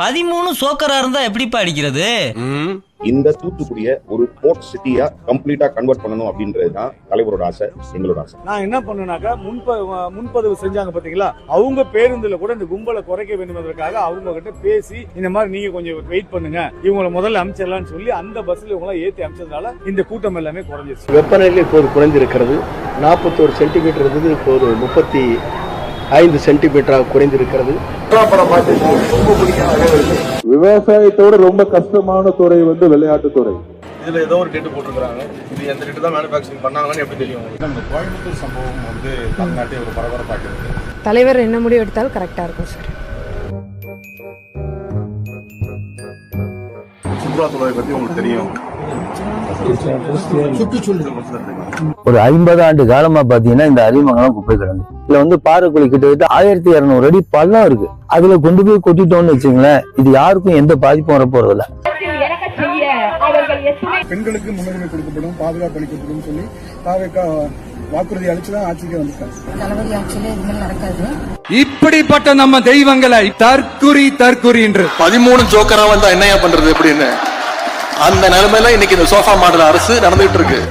13 சோக்கரா இருந்தா எப்படிப்பா அடிக்கிறது? இந்த தூத்துக்குடிய ஒரு போர்ட் சிட்டியா கம்ப்ளீட்டா கன்வெர்ட் பண்ணணும் அப்படின்றதுதான் தலைவரோட ஆசை, எங்களோட ஆசை. நான் என்ன பண்ணுனாக்கா முன்பதிவு செஞ்சாங்க பாத்தீங்களா, அவங்க பேருந்துல கூட இந்த கும்பலை குறைக்க வேண்டும் என்பதற்காக அவங்க கிட்ட பேசி இந்த மாதிரி நீங்க கொஞ்சம் வெயிட் பண்ணுங்க, இவங்களை முதல்ல அனுப்பிச்சிடலாம்னு சொல்லி அந்த பஸ்ல இவங்க ஏத்தி அனுப்பிச்சதுனால இந்த கூட்டம் எல்லாமே குறைஞ்சிருச்சு. வெப்பநிலை இப்போது குறைந்திருக்கிறது. 41 சென்டிமீட்டர் இருந்தது, இப்போது 35 சென்டிமீட்டராக குறைந்திருக்கிறது. விவசாயத்தோட ரொம்ப கஷ்டமான துறை வந்து விளையாட்டுத்துறை. இதுல ஏதோ ஒரு டேட்டு போட்டுருக்காங்க. இது எந்த டேட்டு தான் மேனுஃபேக்சரிங் பண்ணாங்கன்னு எப்படி தெரியும்? இந்த கோயம்புத்தூர் சம்பவம் வந்து தமிழ்நாட்டை ஒரு பரபரப்பாக்குது. தலைவர் என்ன முடிவு எடுத்தாலும் கரெக்டா இருக்கும் சார். சுற்றுலாத்துறை பத்தி உங்களுக்கு தெரியும். ஒரு 50 ஆண்டு காலமா பாத்தீங்கன்னா இந்த அரிமங்கலம் குப்பை கிடங்கு இதுல வந்து பாறைக்குழி கிட்டத்தட்ட 1200 அடி பள்ளம் இருக்கு. அதுல கொண்டு போய் கொட்டிட்டோம்னு வச்சுங்களேன், இது யாருக்கும் எந்த பாதிப்பும் வர போறது இல்ல. பெண்களுக்கு முன்னுரிமை கொடுக்கப்படும், பாதுகாப்பு அளிக்கப்படும் சொல்லி தாவேக்கா வாக்குறுதி அளிச்சுதான் ஆட்சிக்கு வந்துட்டாங்க. தளபதி ஆட்சியில இதுமாதிரி நடக்காது. இப்படிப்பட்ட நம்ம தெய்வங்களை தற்குறி என்று 13 ஜோக்கரா வந்தா என்னையா பண்றது எப்படின்னு அந்த நிலைமையில இன்னைக்கு இந்த சோஃபா மாடல் அரசு நடந்துகிட்டு இருக்கு.